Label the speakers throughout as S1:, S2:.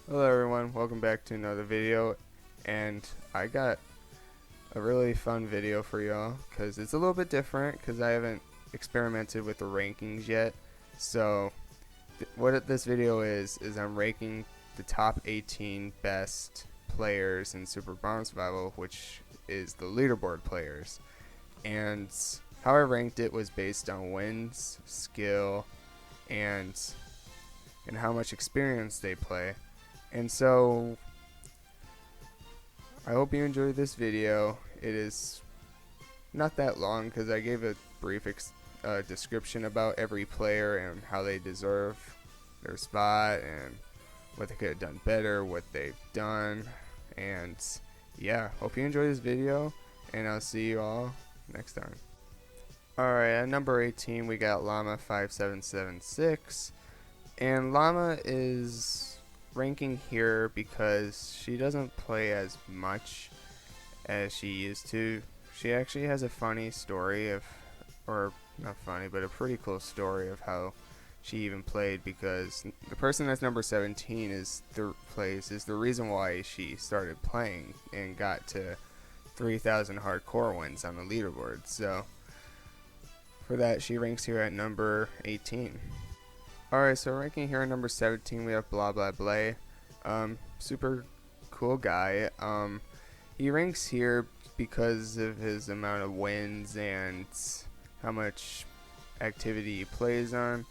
S1: Hello everyone, welcome back to another video, and I got a really fun video for y'all because it's a little bit different because I haven't experimented with the rankings yet. So what this video is I'm ranking the top 18 best players in Super Bomb Survival, which is the leaderboard players, and how I ranked it was based on wins, skill, and how much experience they play. And so I hope you enjoyed this video. It is not that long because I gave a brief description about every player and how they deserve their spot and what they could have done better, what they've done. And yeah, hope you enjoy this video, and I'll see you all next time. Alright, at number 18 we got Llama5776, and Llama is ranking here because she doesn't play as much as she used to. She actually has a funny story or not funny, but a pretty cool story of how she even played, because the person that's number 17 is the reason why she started playing and got to 3,000 hardcore wins on the leaderboard. So for that, she ranks here at number 18. Alright, so ranking here at number 17 we have blahblablay. Super cool guy. He ranks here because of his amount of wins and how much activity he plays on.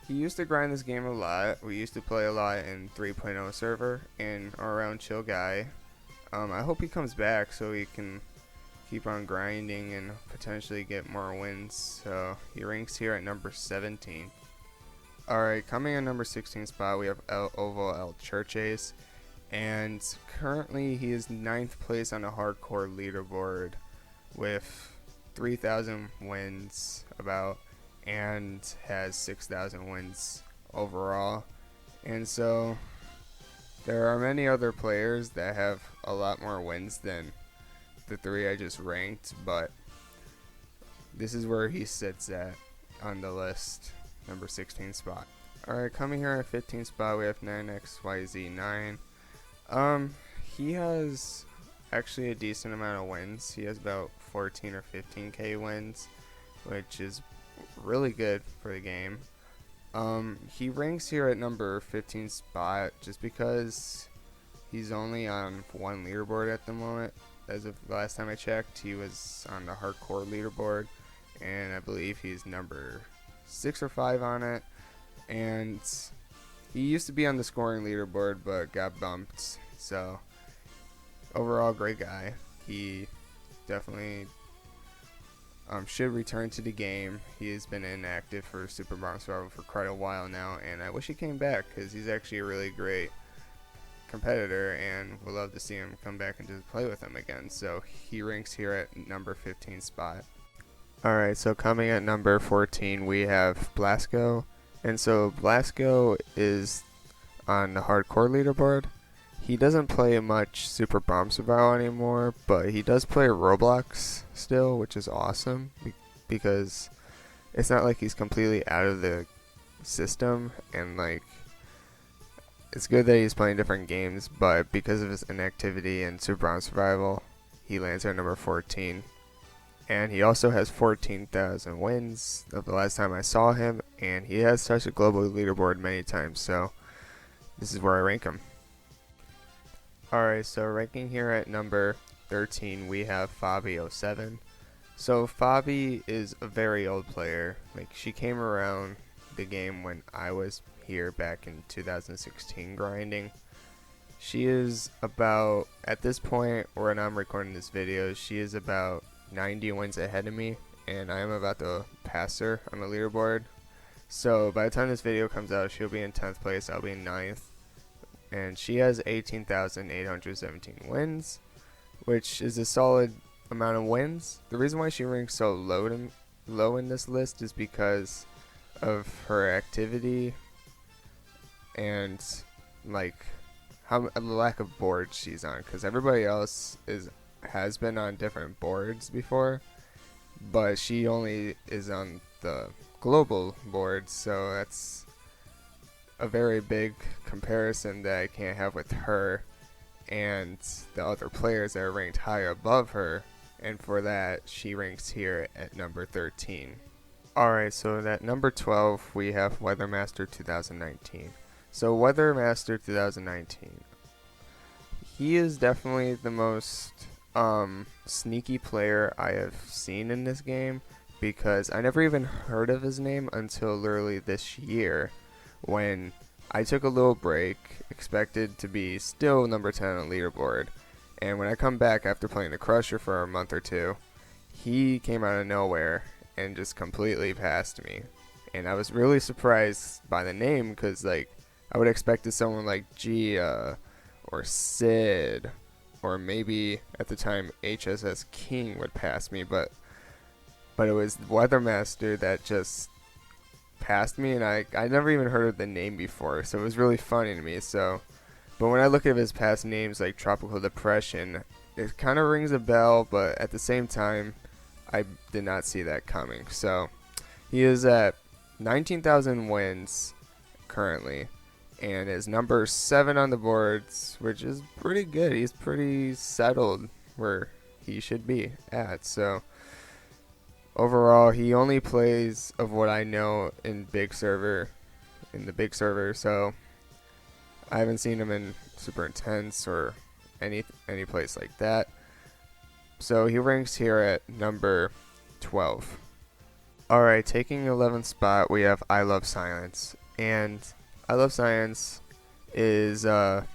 S1: He used to grind this game a lot. We used to play a lot in 3.0 server and around chill guy. I hope he comes back so he can keep on grinding and potentially get more wins. So he ranks here at number 17. Alright, coming in number 16 spot we have OvalElchurches, and currently he is 9th place on the hardcore leaderboard with 3,000 wins about, and has 6,000 wins overall. And so there are many other players that have a lot more wins than the three I just ranked, but this is where he sits at on the list, number 16 spot. Alright, coming here at 15th spot we have 9xyz9. He has actually a decent amount of wins. He has about 14 or 15k wins, which is really good for the game. He ranks here at number 15 spot just because he's only on one leaderboard at the moment. As of the last time I checked, he was on the hardcore leaderboard, and I believe he's number 6 or 5 on it. And he used to be on the scoring leaderboard but got bumped. So overall, great guy. He definitely should return to the game. He has been inactive for Super Bomb Survival for quite a while now, and I wish he came back because he's actually a really great competitor, and would love to see him come back and just play with him again. So he ranks here at number 15 spot. Alright, so coming at number 14 we have Blastgo, and so Blastgo is on the hardcore leaderboard. He doesn't play much Super Bomb Survival anymore, but he does play Roblox still, which is awesome because it's not like he's completely out of the system, and like it's good that he's playing different games, but because of his inactivity in Super Bomb Survival, he lands at number 14. And he also has 14,000 wins of the last time I saw him, and he has touched a global leaderboard many times, so this is where I rank him. Alright, so ranking here at number 13 we have Fabi07. So Fabi is a very old player. Like, she came around the game when I was here back in 2016 grinding. She is about, at this point when I'm recording this video, she is about 90 wins ahead of me, and I am about to pass her on the leaderboard. So by the time this video comes out, she'll be in 10th place, I'll be in 9th, and she has 18,817 wins, which is a solid amount of wins. The reason why she ranks so low in this list is because of her activity and like the lack of boards she's on, because everybody else has been on different boards before, but she only is on the global board, so a very big comparison that I can't have with her and the other players that are ranked higher above her, and for that she ranks here at number 13. Alright, so at number 12 we have Weathermaster 2019. So Weathermaster 2019, he is definitely the most sneaky player I have seen in this game, because I never even heard of his name until literally this year, when I took a little break, expected to be still number 10 on the leaderboard, and when I come back after playing the Crusher for a month or two, he came out of nowhere and just completely passed me. And I was really surprised by the name, because like I would have expected someone like Gia or Sid, or maybe at the time hssking would pass me, but it was Weathermaster that just passed me, and I never even heard of the name before, so it was really funny to me. So, but when I look at his past names like Tropical Depression, it kind of rings a bell, but at the same time, I did not see that coming. So, he is at 19,000 wins currently, and is number 7 on the boards, which is pretty good. He's pretty settled where he should be at. So, overall, he only plays, of what I know, in the big server, so I haven't seen him in Super Intense or any place like that. So he ranks here at number 12. Alright, taking 11th spot, we have I Love Science. And I Love Science is a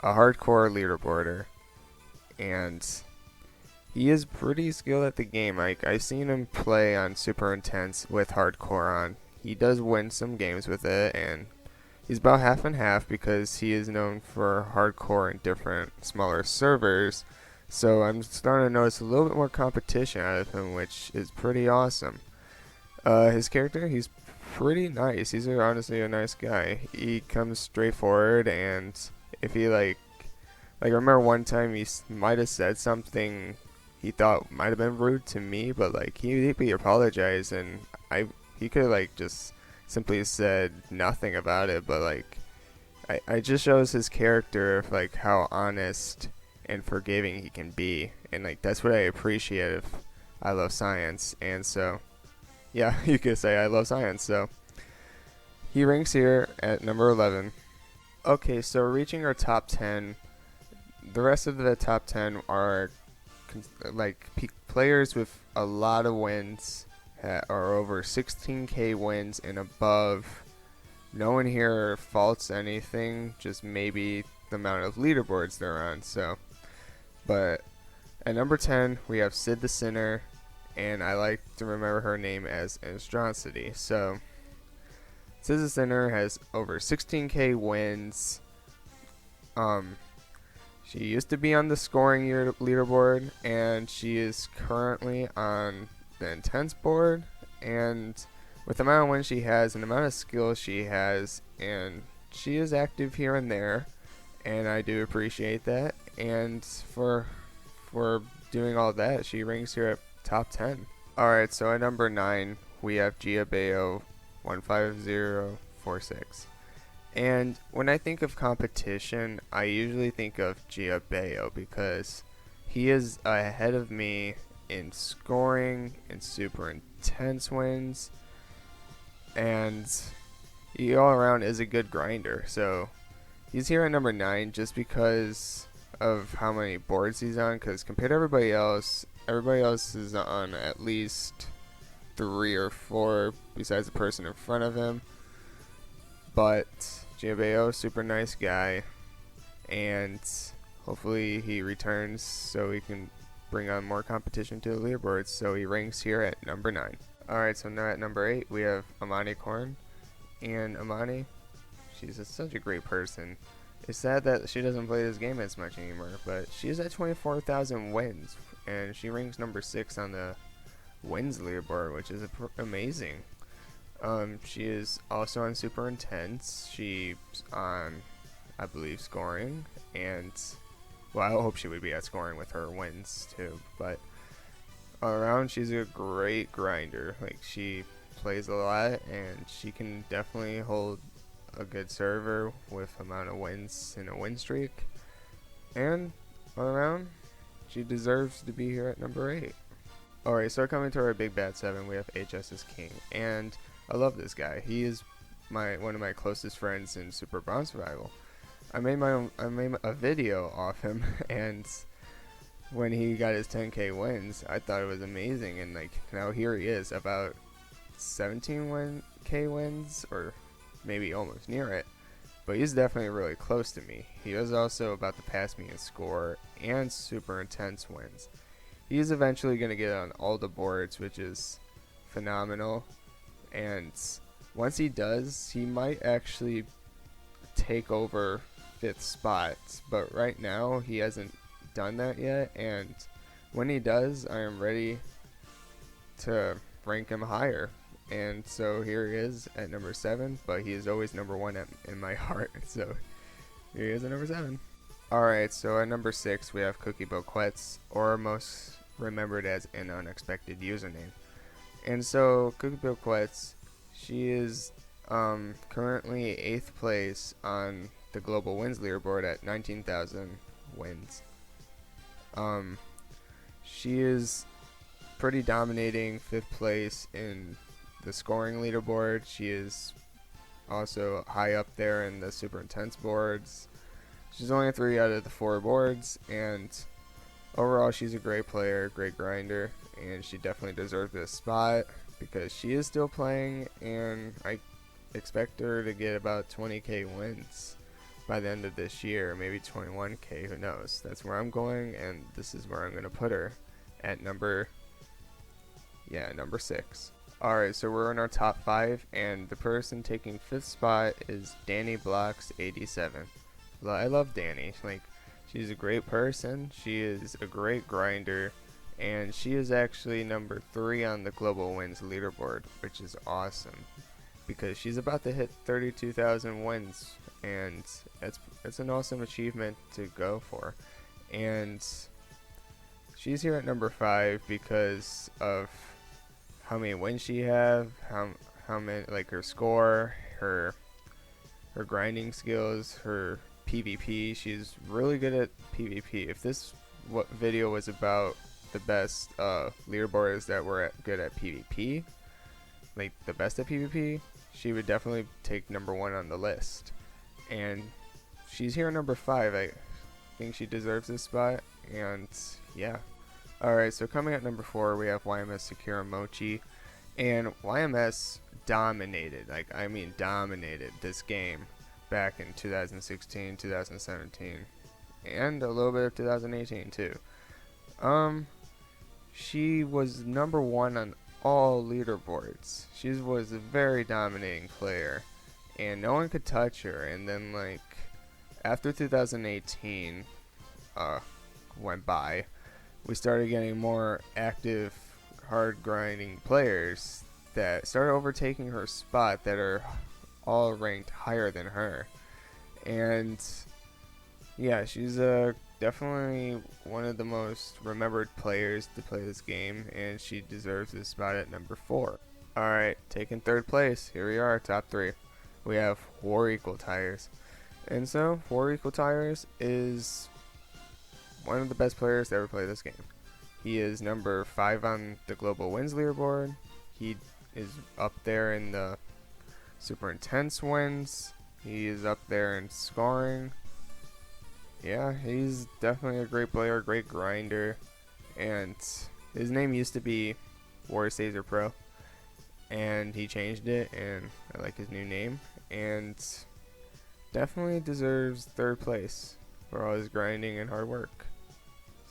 S1: hardcore leaderboarder, and he is pretty skilled at the game. Like, I've seen him play on Super Intense with hardcore on. He does win some games with it, and he's about half and half, because he is known for hardcore in different smaller servers. So I'm starting to notice a little bit more competition out of him, which is pretty awesome. His character, he's pretty nice. He's honestly a nice guy. He comes straightforward, and if he I remember one time he might have said something he thought might have been rude to me, but like he apologized, and he could have like just simply said nothing about it, but like I just shows his character of like how honest and forgiving he can be, and like that's what I appreciate of I Love Science. And so yeah, you could say I Love Science. So he ranks here at number 11. Okay, so reaching our top 10, the rest of the top 10 are players with a lot of wins, are over 16k wins and above. No one here faults anything, just maybe the amount of leaderboards they're on. So, but at number 10 we have Sid the Sinner, and I like to remember her name as Astrocity. So Sid the Sinner has over 16k wins. She used to be on the scoring leaderboard, and she is currently on the intense board. And with the amount of wins she has and the amount of skill she has, and she is active here and there, and I do appreciate that. And for doing all that, she ranks here at top 10. Alright, so at number 9 we have Giabeo 15046. And when I think of competition, I usually think of Giabeo, because he is ahead of me in scoring and Super Intense wins, and he all around is a good grinder. So he's here at number 9 just because of how many boards he's on, because compared to everybody else is on at least 3 or 4 besides the person in front of him. But Giabeo, super nice guy, and hopefully he returns so he can bring on more competition to the leaderboards. So he ranks here at number 9. Alright, so now at number 8 we have Amani Korn. And Amani, she's such a great person. It's sad that she doesn't play this game as much anymore, but she's at 24,000 wins, and she ranks number 6 on the wins leaderboard, which is amazing. She is also on Super Intense. She's on, I believe, scoring, and well, I hope she would be at scoring with her wins too. But all around, she's a great grinder. Like, she plays a lot, and she can definitely hold a good server with amount of wins in a win streak. And all around, she deserves to be here at number 8. Alright, so coming to our big bad 7, we have hssking, and I love this guy. He is one of my closest friends in Super Bronze Survival. I made a video off him, and when he got his 10k wins, I thought it was amazing, and like now here he is, about 17k wins, or maybe almost near it. But he's definitely really close to me. He was also about to pass me in score and super intense wins. He's eventually going to get on all the boards, which is phenomenal. And once he does, he might actually take over 5th spot. But right now, he hasn't done that yet. And when he does, I am ready to rank him higher. And so here he is at number 7, but he is always number 1 in my heart. So here he is at number 7. Alright, so at number 6 we have cookiebouquets, or most remembered as an unexpected username. And so cookiebouquets, she is currently 8th place on the global wins leaderboard at 19,000 wins. She is pretty dominating 5th place in the scoring leaderboard. She is also high up there in the super intense boards. She's only 3 out of the 4 boards, and overall she's a great player, great grinder, and she definitely deserves this spot because she is still playing, and I expect her to get about 20k wins by the end of this year, maybe 21k, who knows. That's where I'm going, and this is where I'm going to put her at number 6. Alright, so we're in our top 5, and the person taking 5th spot is Danny Blocks 87. I love Danny. Like, she's a great person, she is a great grinder, and she is actually number 3 on the global wins leaderboard, which is awesome because she's about to hit 32,000 wins, and it's an awesome achievement to go for. And she's here at number 5 because of how many wins she have, how many, like her score, her grinding skills, her PvP. She's really good at PvP. If this video was about the best leaderboarders that were good at PvP, like the best at PvP, she would definitely take number 1 on the list. And she's here at number 5. I think she deserves this spot, and yeah. Alright, so coming at number 4, we have ymsakuramochi, and YMS dominated, dominated this game back in 2016, 2017, and a little bit of 2018 too. She was number 1 on all leaderboards. She was a very dominating player, and no one could touch her. And then, like, after 2018 went by, we started getting more active, hard grinding players that started overtaking her spot that are all ranked higher than her. And yeah, she's definitely one of the most remembered players to play this game, and she deserves this spot at number 4. Alright, taking 3rd place, here we are, top 3. We have WarEnqualtiers. And so, WarEnqualtiers is one of the best players to ever play this game. He is number 5 on the global wins leaderboard. He is up there in the super intense wins. He is up there in scoring. Yeah, he's definitely a great player, great grinder. And his name used to be WarEnqualtiers Pro, and he changed it, and I like his new name. And definitely deserves 3rd place for all his grinding and hard work.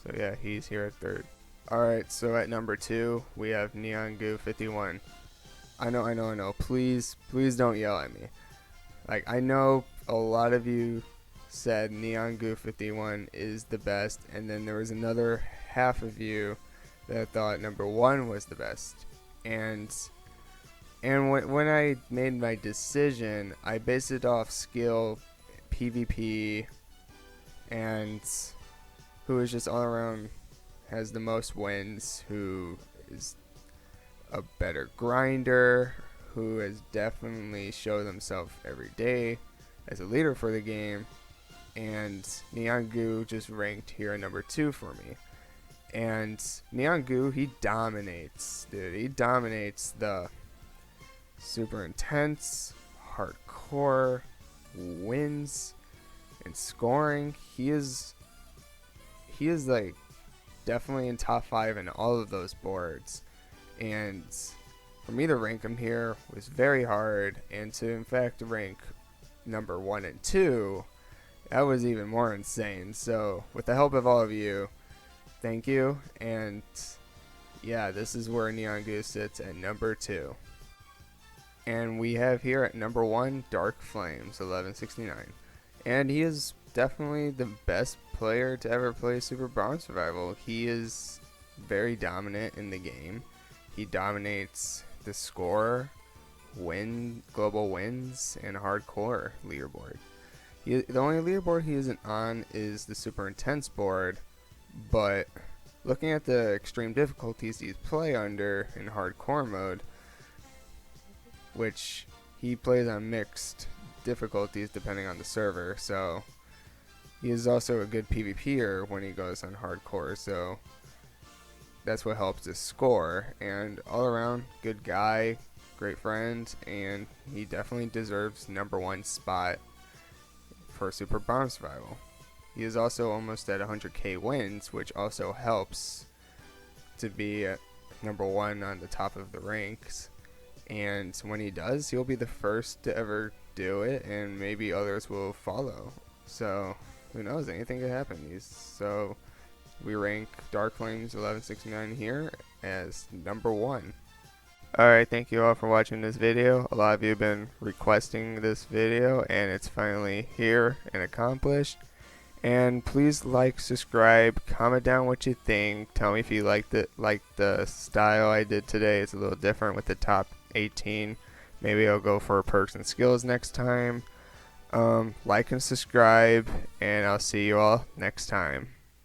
S1: So yeah, he's here at 3rd. Alright, so at number 2, we have NeonGoo51. I know. Please don't yell at me. Like, I know a lot of you said NeonGoo51 is the best, and then there was another half of you that thought number 1 was the best. And when I made my decision, I based it off skill, PvP, and who is just all around has the most wins, who is a better grinder, who has definitely showed himself every day as a leader for the game, and Neon Goo just ranked here at number 2 for me. And Neon Goo, he dominates, dude. He dominates the super intense, hardcore, wins, and scoring. He is like definitely in top 5 in all of those boards. And for me to rank him here was very hard, and to in fact rank number 1 and 2, that was even more insane. So with the help of all of you, thank you. And yeah, this is where Neon Goo sits at number 2. And we have here at number 1 darkflames 1169, and he is definitely the best player to ever play Super Bomb Survival. He is very dominant in the game. He dominates the score, global wins, and hardcore leaderboard. The only leaderboard he isn't on is the super intense board, but looking at the extreme difficulties he's play under in hardcore mode, which he plays on mixed difficulties depending on the server, so he is also a good PvPer when he goes on hardcore, so that's what helps his score. And all around, good guy, great friend, and he definitely deserves number 1 spot for Super Bomb Survival. He is also almost at 100k wins, which also helps to be at number 1 on the top of the ranks. And when he does, he'll be the first to ever do it, and maybe others will follow. So who knows, anything could happen. So we rank darkflames 1169 here as number 1. Alright, thank you all for watching this video. A lot of you have been requesting this video, and it's finally here and accomplished. And please like, subscribe, comment down what you think. Tell me if you liked the style I did today. It's a little different with the top 18. Maybe I'll go for perks and skills next time. Like and subscribe, and I'll see you all next time.